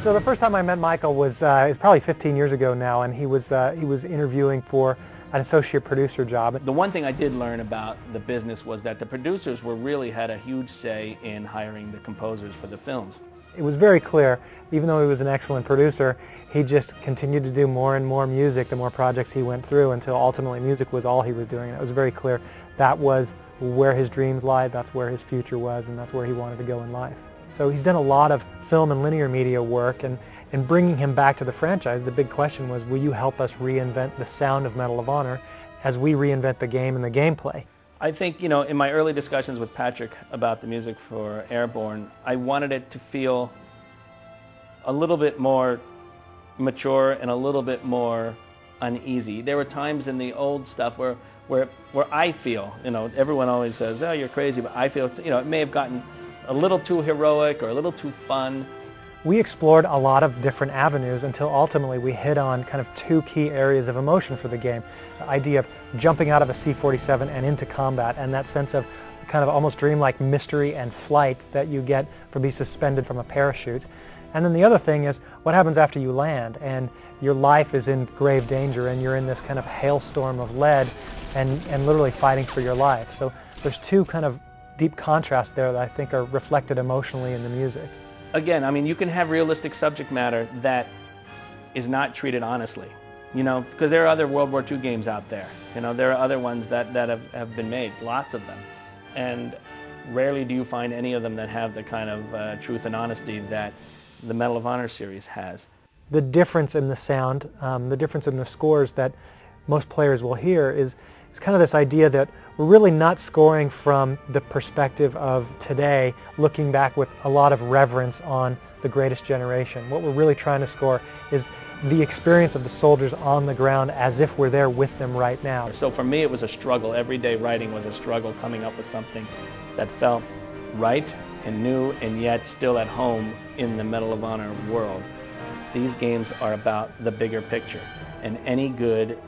So the first time I met Michael was probably 15 years ago now, and he was interviewing for an associate producer job. The one thing I did learn about the business was that the producers really had a huge say in hiring the composers for the films. It was very clear, even though he was an excellent producer, he just continued to do more and more music the more projects he went through, until ultimately music was all he was doing. And it was very clear that was where his dreams lied, that's where his future was, and that's where he wanted to go in life. So he's done a lot of film and linear media work, and bringing him back to the franchise, the big question was, will you help us reinvent the sound of Medal of Honor as we reinvent the game and the gameplay? I think, in my early discussions with Patrick about the music for Airborne, I wanted it to feel a little bit more mature and a little bit more uneasy. There were times in the old stuff where I feel, everyone always says, oh, you're crazy, but I feel, it may have gotten a little too heroic or a little too fun. We explored a lot of different avenues until ultimately we hit on kind of two key areas of emotion for the game. The idea of jumping out of a C-47 and into combat, and that sense of kind of almost dreamlike mystery and flight that you get from being suspended from a parachute. And then the other thing is what happens after you land and your life is in grave danger and you're in this kind of hailstorm of lead and literally fighting for your life. So there's two kind of deep contrasts there that I think are reflected emotionally in the music. Again, I mean, you can have realistic subject matter that is not treated honestly, because there are other World War II games out there. There are other ones that have been made, lots of them. And rarely do you find any of them that have the kind of truth and honesty that the Medal of Honor series has. The difference in the sound, the difference in the scores that most players will hear is kind of this idea that we're really not scoring from the perspective of today, looking back with a lot of reverence on the greatest generation. What we're really trying to score is the experience of the soldiers on the ground as if we're there with them right now. So for me it was a struggle. Everyday writing was a struggle, coming up with something that felt right and new and yet still at home in the Medal of Honor world. These games are about the bigger picture, and any good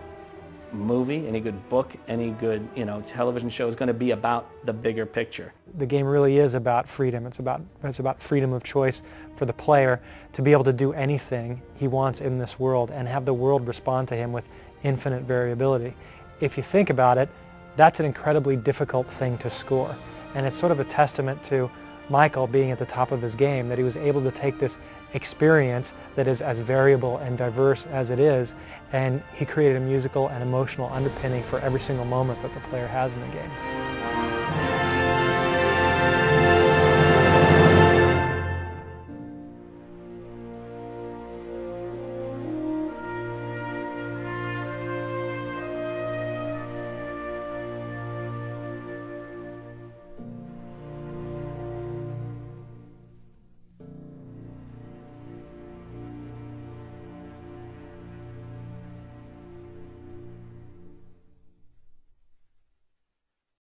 movie, any good book, any good television show is going to be about the bigger picture. The game really is about freedom. It's about freedom of choice for the player to be able to do anything he wants in this world and have the world respond to him with infinite variability. If you think about it, that's an incredibly difficult thing to score, and it's sort of a testament to Michael being at the top of his game, that he was able to take this experience that is as variable and diverse as it is, and he created a musical and emotional underpinning for every single moment that the player has in the game.